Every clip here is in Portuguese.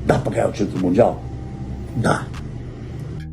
Dá para ganhar o título mundial? Dá.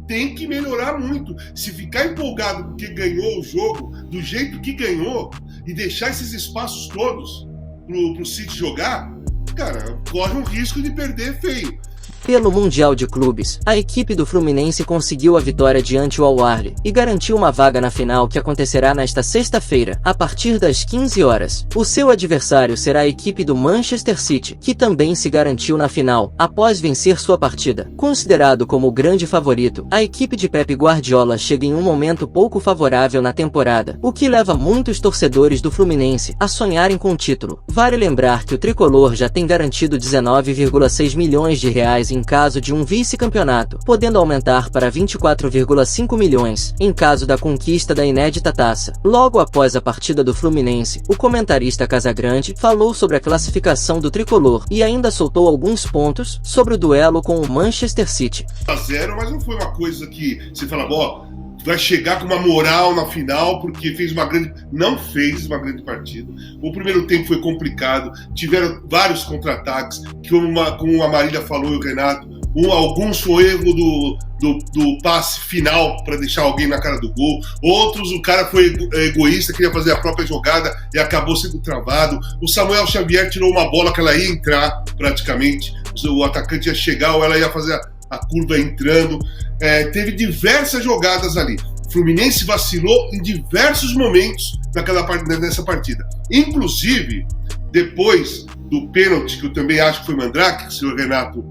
Tem que melhorar muito. Se ficar empolgado porque ganhou o jogo do jeito que ganhou e deixar esses espaços todos pro City jogar, cara, corre um risco de perder feio. Pelo Mundial de Clubes, a equipe do Fluminense conseguiu a vitória diante o Al-Ahly e garantiu uma vaga na final que acontecerá nesta sexta-feira, a partir das 15 horas. O seu adversário será a equipe do Manchester City, que também se garantiu na final, após vencer sua partida. Considerado como o grande favorito, a equipe de Pep Guardiola chega em um momento pouco favorável na temporada, o que leva muitos torcedores do Fluminense a sonharem com o título. Vale lembrar que o tricolor já tem garantido 19,6 milhões de reais em caso de um vice-campeonato, podendo aumentar para 24,5 milhões, em caso da conquista da inédita taça. Logo após a partida do Fluminense, o comentarista Casagrande falou sobre a classificação do tricolor e ainda soltou alguns pontos sobre o duelo com o Manchester City. 0, mas não foi uma coisa que você fala, ó, vai chegar com uma moral na final porque fez uma grande... Não fez uma grande partida. O primeiro tempo foi complicado, tiveram vários contra-ataques, como a Marília falou e o Renato, alguns foi erro do passe final para deixar alguém na cara do gol, outros o cara foi egoísta, queria fazer a própria jogada e acabou sendo travado. O Samuel Xavier tirou uma bola que ela ia entrar praticamente, o atacante ia chegar ou ela ia fazer a curva entrando. Teve diversas jogadas ali. O Fluminense vacilou em diversos momentos nessa partida. Inclusive, depois do pênalti, que eu também acho que foi Mandrake, que o senhor Renato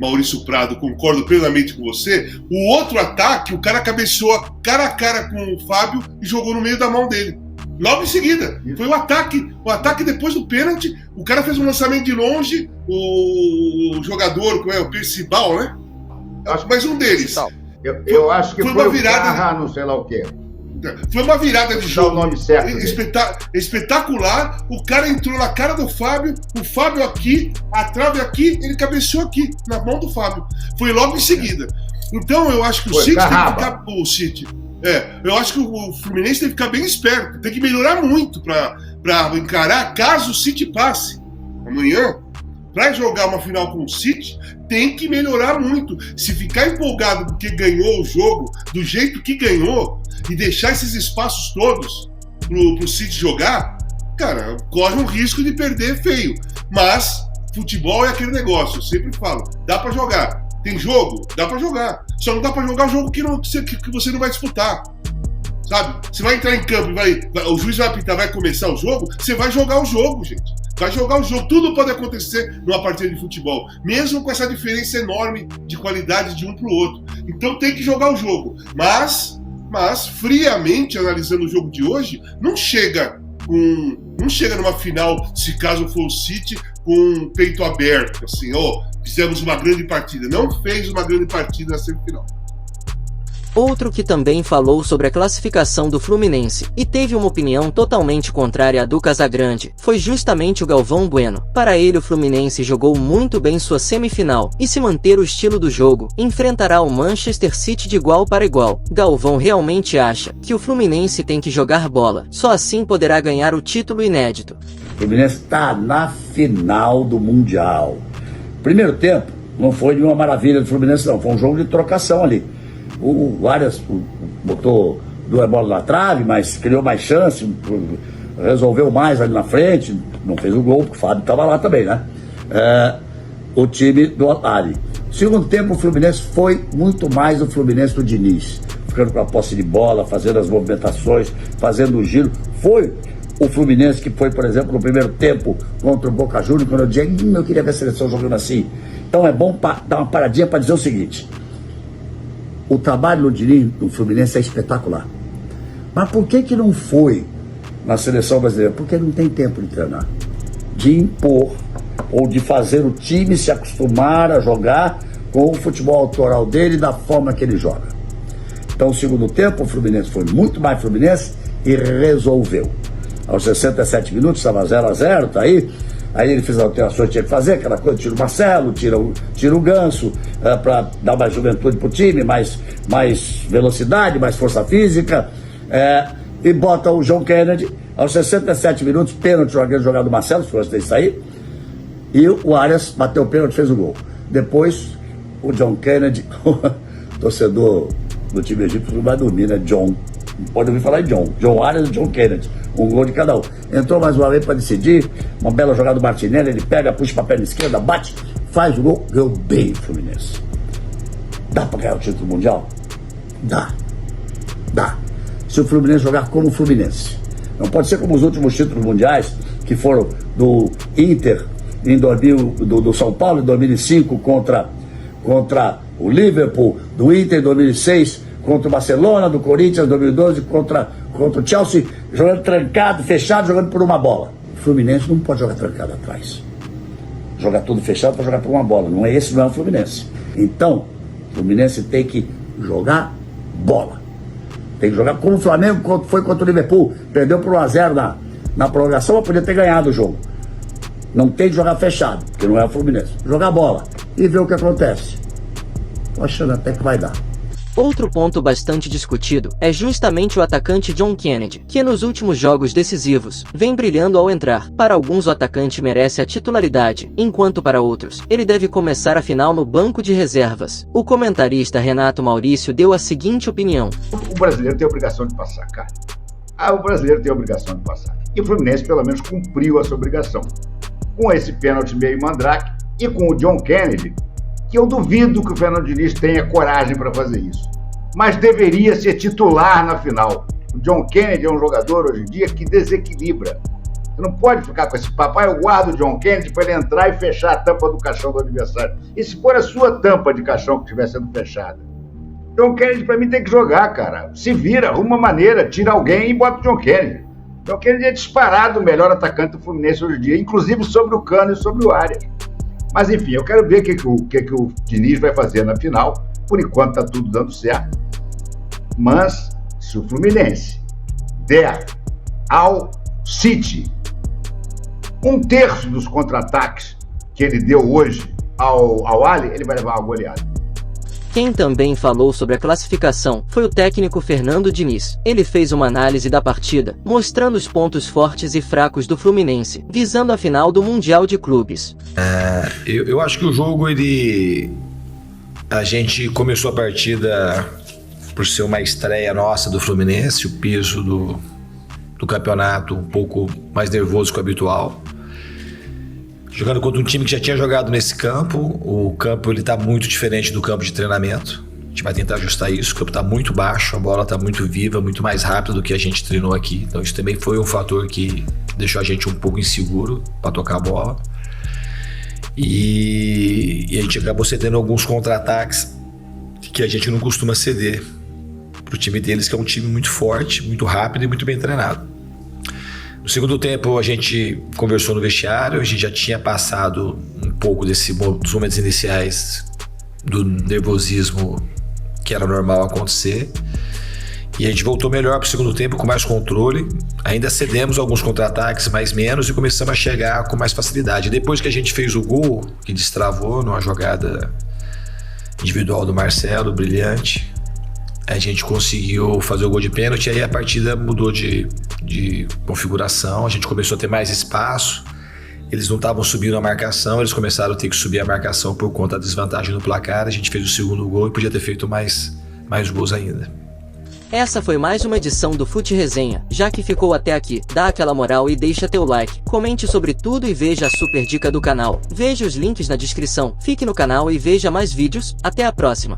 Maurício Prado, concordo plenamente com você, o outro ataque, o cara cabeceou cara a cara com o Fábio e jogou no meio da mão dele. Logo em seguida, foi o ataque depois do pênalti, o cara fez um lançamento de longe, o jogador, o Percival, né? Mas um deles. Eu acho que foi uma virada, Carra, não sei lá o quê. Foi uma virada de jogo. O nome certo espetacular. O cara entrou na cara do Fábio, o Fábio aqui, a trave aqui, ele cabeceou aqui, na mão do Fábio. Foi logo em seguida. Então eu acho que o City tem que ficar. Eu acho que o Fluminense tem que ficar bem esperto, tem que melhorar muito para encarar caso o City passe amanhã. Para jogar uma final com o City, tem que melhorar muito. Se ficar empolgado porque ganhou o jogo do jeito que ganhou e deixar esses espaços todos pro City jogar, cara, corre um risco de perder feio. Mas futebol é aquele negócio, eu sempre falo, dá para jogar. Tem jogo? Dá para jogar. Só não dá para jogar o jogo que você não vai disputar. Sabe? Você vai entrar em campo, o juiz vai apitar, vai começar o jogo, você vai jogar o jogo, gente. Vai jogar o jogo. Tudo pode acontecer numa partida de futebol, mesmo com essa diferença enorme de qualidade de um para o outro. Então tem que jogar o jogo. Mas friamente, analisando o jogo de hoje, não chega numa final, se caso for o City, com o peito aberto, assim, fizemos uma grande partida. Não fez uma grande partida na semifinal. Outro que também falou sobre a classificação do Fluminense, e teve uma opinião totalmente contrária à do Casagrande, foi justamente o Galvão Bueno. Para ele, o Fluminense jogou muito bem sua semifinal, e se manter o estilo do jogo, enfrentará o Manchester City de igual para igual. Galvão realmente acha que o Fluminense tem que jogar bola, só assim poderá ganhar o título inédito. O Fluminense está na final do Mundial. Primeiro tempo, não foi nenhuma maravilha do Fluminense não, foi um jogo de trocação ali. O Arias botou 2 bolas na trave, mas criou mais chance, resolveu mais ali na frente, não fez o gol, porque o Fábio estava lá também, né? O time do Al-Ahly. Segundo tempo, o Fluminense foi muito mais o Fluminense do Diniz, ficando com a posse de bola, fazendo as movimentações, fazendo o giro. Foi o Fluminense que foi, por exemplo, no primeiro tempo contra o Boca Juniors, quando eu dizia, eu queria ver a seleção jogando assim. Então é bom dar uma paradinha para dizer o seguinte: o trabalho do Diniz no Fluminense é espetacular. Mas por que não foi na seleção brasileira? Porque não tem tempo de treinar, de impor, ou de fazer o time se acostumar a jogar com o futebol autoral dele da forma que ele joga. Então, no segundo tempo, o Fluminense foi muito mais Fluminense e resolveu. Aos 67 minutos, estava 0-0, tá aí. Aí ele fez as alterações que tinha que fazer, aquela coisa, tira o Marcelo, tira o Ganso, para dar mais juventude pro time, mais velocidade, mais força física, e bota o John Kennedy, aos 67 minutos, pênalti jogado do Marcelo, se fosse sair, e o Arias bateu o pênalti e fez o gol. Depois, o John Kennedy, torcedor do time egípcio, não vai dormir, né? John. Não pode ouvir falar em John. John Arias e John Kennedy. Um gol de cada um. Entrou mais uma vez para decidir. Uma bela jogada do Martinelli. Ele pega, puxa para a perna esquerda, bate, faz o gol. Ganhou bem o Fluminense. Dá para ganhar o título mundial? Dá. Dá. Se o Fluminense jogar como o Fluminense. Não pode ser como os últimos títulos mundiais, que foram do Inter, do São Paulo em 2005 contra o Liverpool, do Inter em 2006 contra o Barcelona, do Corinthians em 2012 contra o Chelsea, jogando trancado, fechado, jogando por uma bola. O Fluminense não pode jogar trancado atrás. Jogar tudo fechado para jogar por uma bola. Não é o Fluminense. Então, o Fluminense tem que jogar bola. Tem que jogar como o Flamengo foi contra o Liverpool. Perdeu por 1-0 na prorrogação, mas podia ter ganhado o jogo. Não tem que jogar fechado, porque não é o Fluminense. Jogar bola e ver o que acontece. Tô achando até que vai dar. Outro ponto bastante discutido é justamente o atacante John Kennedy, que nos últimos jogos decisivos vem brilhando ao entrar. Para alguns o atacante merece a titularidade, enquanto para outros, ele deve começar a final no banco de reservas. O comentarista Renato Maurício deu a seguinte opinião. O brasileiro tem a obrigação de passar, cara. O brasileiro tem a obrigação de passar. E o Fluminense pelo menos cumpriu essa obrigação. Com esse pênalti meio mandrake e com o John Kennedy, que eu duvido que o Fernando Diniz tenha coragem para fazer isso. Mas deveria ser titular na final. O John Kennedy é um jogador hoje em dia que desequilibra. Você não pode ficar com esse papai, eu guardo o John Kennedy para ele entrar e fechar a tampa do caixão do adversário. E se for a sua tampa de caixão que estiver sendo fechada? John Kennedy para mim tem que jogar, cara. Se vira, arruma uma maneira, tira alguém e bota o John Kennedy. John Kennedy é disparado o melhor atacante do Fluminense hoje em dia, inclusive sobre o Cano e sobre o Arias. Mas enfim, eu quero ver o que o Diniz vai fazer na final. Por enquanto está tudo dando certo. Mas se o Fluminense der ao City 1/3 dos contra-ataques que ele deu hoje ao Ali, ele vai levar uma goleada. Quem também falou sobre a classificação foi o técnico Fernando Diniz. Ele fez uma análise da partida, mostrando os pontos fortes e fracos do Fluminense, visando a final do Mundial de Clubes. Eu acho que o jogo, a gente começou a partida por ser uma estreia nossa do Fluminense, o peso do campeonato um pouco mais nervoso que o habitual. Jogando contra um time que já tinha jogado nesse campo. O campo está muito diferente do campo de treinamento. A gente vai tentar ajustar isso. O campo está muito baixo, a bola está muito viva, muito mais rápida do que a gente treinou aqui. Então isso também foi um fator que deixou a gente um pouco inseguro para tocar a bola. E a gente acabou cedendo alguns contra-ataques que a gente não costuma ceder para o time deles, que é um time muito forte, muito rápido e muito bem treinado. No segundo tempo a gente conversou no vestiário, a gente já tinha passado um pouco dos momentos iniciais do nervosismo que era normal acontecer, e a gente voltou melhor para o segundo tempo com mais controle. Ainda cedemos alguns contra-ataques, mais menos, e começamos a chegar com mais facilidade. Depois que a gente fez o gol, que destravou numa jogada individual do Marcelo, brilhante, a gente conseguiu fazer o gol de pênalti, e aí a partida mudou de configuração, a gente começou a ter mais espaço, eles não estavam subindo a marcação, eles começaram a ter que subir a marcação por conta da desvantagem no placar. A gente fez o segundo gol e podia ter feito mais gols ainda. Essa foi mais uma edição do Fute Resenha. Já que ficou até aqui, dá aquela moral e deixa teu like, comente sobre tudo e veja a super dica do canal. Veja os links na descrição, fique no canal e veja mais vídeos. Até a próxima!